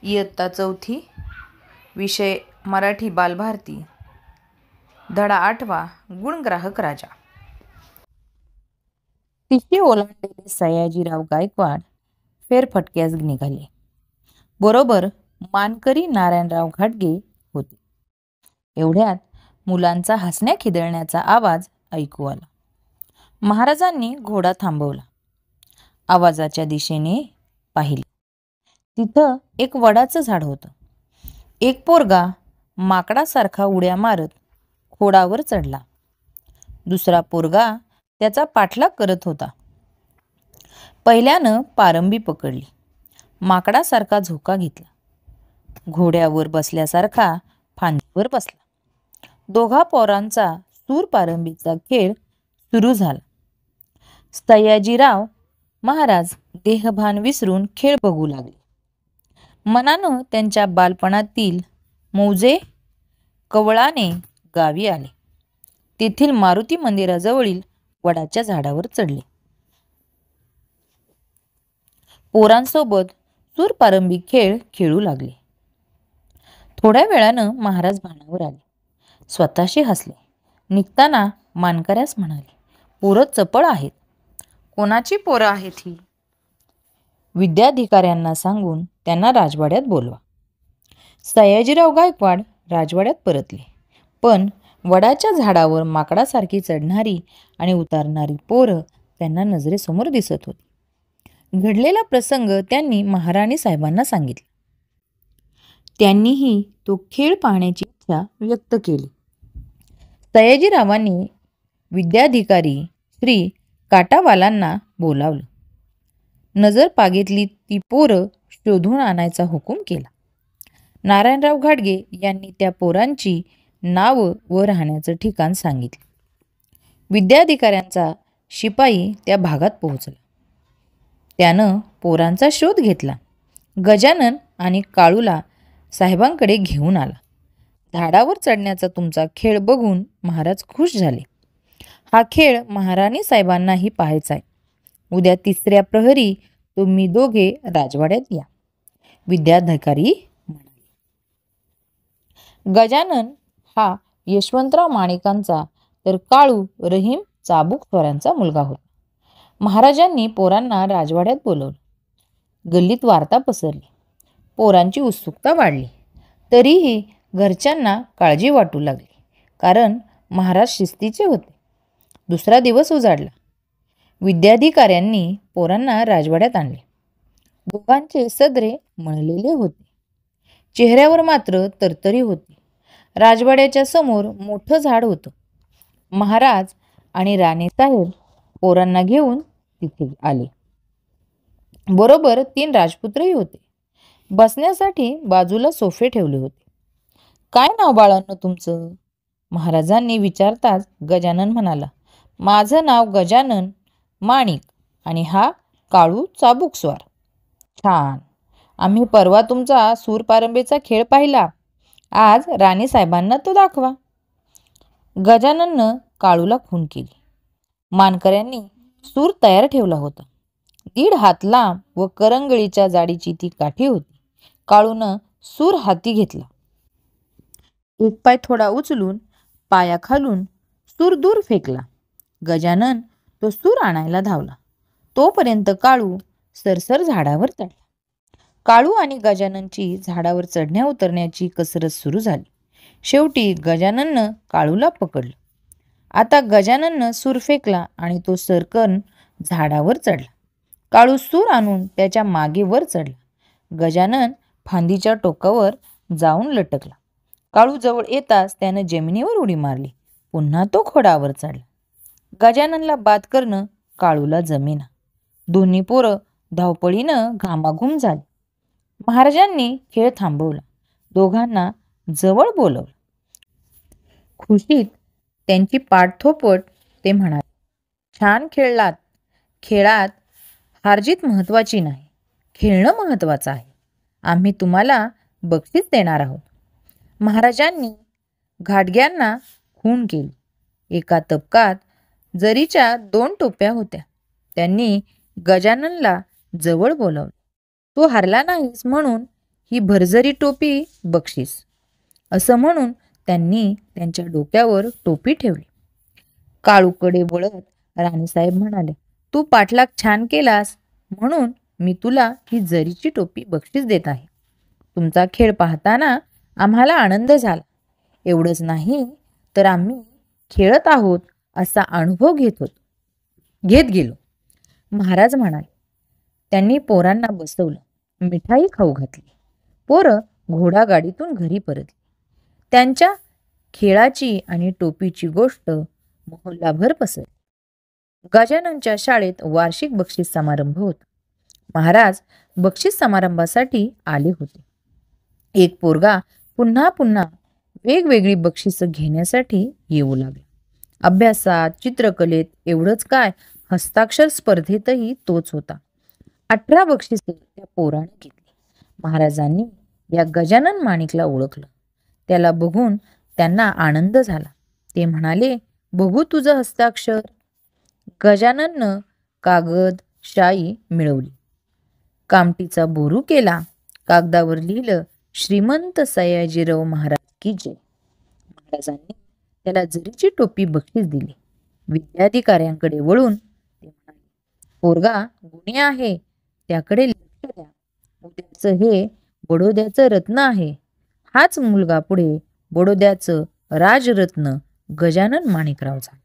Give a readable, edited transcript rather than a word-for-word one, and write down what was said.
इयत्ता चौथी, विषय मराठी बालभारती, धडा 8वा, गुणग्राहक राजा. तिशी ओलांडलेले सयाजीराव गायकवाड फेरफटक्यास निघाले. बरोबर मानकरी नारायणराव घाटगे होते. एवढ्यात मुलांचा हसण्या खिदळण्याचा आवाज ऐकू आला. महाराजांनी घोडा थांबवला. आवाजाच्या दिशेने पाहिले. तिथं एक वडाचं झाड होतं. एक पोरगा माकडासारखा उड्या मारत खोडावर चढला. दुसरा पोरगा त्याचा पाठलाग करत होता. पहिल्यानं पारंबी पकडली. माकडासारखा झोका घेतला. घोड्यावर बसल्यासारखा फांदीवर बसला. दोघा पोरांचा सूर पारंबीचा खेळ सुरू झाला. सयाजीराव महाराज देहभान विसरून खेळ बघू लागले. मनानं त्यांच्या बालपणातील मौजे कवळाने गावी आले. तेथील मारुती मंदिराजवळील वडाच्या झाडावर चढले. पोरांसोबत सूर पारंबी खेळ खेळू लागले. थोड्या वेळानं महाराज भानावर आले. स्वतःशी हसले. निघताना मानकऱ्यास म्हणाले, पोरं चपळ आहेत. कोणाची पोरं आहेत ही? विद्याधिकाऱ्यांना सांगून त्यांना राजवाड्यात बोलवा. सयाजीराव गायकवाड राजवाड्यात परतले. पण वडाच्या झाडावर माकडासारखी चढणारी आणि उतारणारी पोरं त्यांना नजरेसमोर दिसत होती. घडलेला प्रसंग त्यांनी महाराणी साहेबांना सांगितला. त्यांनीही तो खेळ पाहण्याची इच्छा व्यक्त केली. सयाजीरावांनी विद्याधिकारी श्री काटावालांना बोलावलं. नजरपागेतली ती पोरं शोधून आणायचा हुकूम केला. नारायणराव घाटगे यांनी त्या पोरांची नावं व राहण्याचं ठिकाण सांगितलं. विद्याधिकाऱ्यांचा शिपाई त्या भागात पोहोचला. त्यानं पोरांचा शोध घेतला. गजानन आणि काळूला साहेबांकडे घेऊन आला. झाडावर चढण्याचा तुमचा खेळ बघून महाराज खुश झाले. हा खेळ महाराणी साहेबांनाही पाहायचा आहे. उद्या 3ऱ्या प्रहरी तुम्ही दोघे राजवाड्यात या, विद्याधिकारी म्हणाले. गजानन हा यशवंतराव माणिकांचा तर काळू रहीम चाबुकस्वारांचा मुलगा होता. महाराजांनी पोरांना राजवाड्यात बोलवलं. गल्लीत वार्ता पसरली. पोरांची उत्सुकता वाढली. तरीही घरच्यांना काळजी वाटू लागली, कारण महाराज शिस्तीचे होते. दुसरा दिवस उजाडला. विद्याधिकाऱ्यांनी पोरांना राजवाड्यात आणले. दोघांचे सदरे मळलेले होते. चेहऱ्यावर मात्र तरतरी होती. राजवाड्याच्या समोर मोठं झाड होतं. महाराज आणि राणीसाहेब पोरांना घेऊन तिथे आले. बरोबर 3 राजपुत्रही होते. बसण्यासाठी बाजूला सोफे ठेवले होते. काय नाव बाळांनो तुमचं? महाराजांनी विचारताच गजानन म्हणाला, माझं नाव गजानन माणिक आणि हा काळू चाबुकस्वार. छान. आम्ही परवा तुमचा सूरपारंबीचा खेळ पाहिला. आज राणी साहेबांना तो दाखवा. गजानननं काळूला खून केली. मानकऱ्यांनी सूर तयार ठेवला होता. 1.5 हात लांब व करंगळीच्या जाडीची ती काठी होती. काळूनं सूर हाती घेतला. एक पाय थोडा उचलून पायाखालून सूर दूर फेकला. गजानन तो सूर आणायला धावला. तोपर्यंत काळू सरसर झाडावर चढला. काळू आणि गजाननची झाडावर चढण्या उतरण्याची कसरत सुरू झाली. शेवटी गजानननं काळूला पकडलं. आता गजानननं सूर फेकला आणि तो सरकन झाडावर चढला. काळू सूर आणून त्याच्या मागे वर चढला. गजानन फांदीच्या टोकावर जाऊन लटकला. काळू जवळ येताच त्यानं जमिनीवर उडी मारली. पुन्हा तो खोडावर चढला. गजाननला बाद करणं काळूला जमेना. दोन्ही पोरं धावपळीनं घामाघूम झाली. महाराजांनी खेळ थांबवला. दोघांना जवळ बोलवलं. खुशीत त्यांची पाठ थोपट ते म्हणाले, छान खेळलात. खेळात हारजीत महत्त्वाची नाही, खेळणं महत्त्वाचं आहे. आम्ही तुम्हाला बक्षीस देणार आहोत. महाराजांनी घाटग्यांना खून केली. एका तबकात जरीच्या 2 टोप्या होत्या. त्यांनी गजाननला जवळ बोलावले. तू हरला नाहीस म्हणून ही भरजरी टोपी बक्षीस, असं म्हणून त्यांनी त्यांच्या डोक्यावर टोपी ठेवली. काळूकडे वळत राणीसाहेब म्हणाले, तू पाठलाग छान केलास म्हणून मी तुला ही जरीची टोपी बक्षीस देत आहे. तुमचा खेळ पाहताना आम्हाला आनंद झाला. एवढंच नाही तर आम्ही खेळत आहोत असा अनुभव घेत गेलो. महाराज म्हणाले. त्यांनी पोरांना बसवलं, मिठाई खाऊ घातली. पोरं घोडागाडीतून घरी परतली. त्यांच्या खेळाची आणि टोपीची गोष्ट मोहल्लाभर पसरली. गजाननच्या शाळेत वार्षिक बक्षीस समारंभ होता. महाराज बक्षीस समारंभासाठी आले होते. एक पोरगा पुन्हा पुन्हा वेगवेगळी बक्षिसं घेण्यासाठी येऊ लागला. अभ्यासात, चित्रकलेत, एवढंच काय, हस्ताक्षर स्पर्धेतही तोच होता. 18 बक्षिसे त्या पोराने घेतली. महाराजांनी या गजानन माणिकला ओळखलं. त्याला बघून त्यांना आनंद झाला. ते म्हणाले, बघू तुझं हस्ताक्षर. गजानननं कागद शाई मिळवली. कामटीचा बोरू केला. कागदावर लिहिलं, श्रीमंत सयाजीराव महाराज की जय. महाराजांनी त्याला जरीची टोपी बक्षीस दिली. विद्याधिकाऱ्यांकडे वळून ते म्हणाले, पोरगा गुणी आहे, त्याकडे लक्ष द्या. उद्याचं हे बडोद्याचं रत्न आहे. हाच मुलगा पुढे बडोद्याचं राजरत्न गजानन माणिकराव झाला.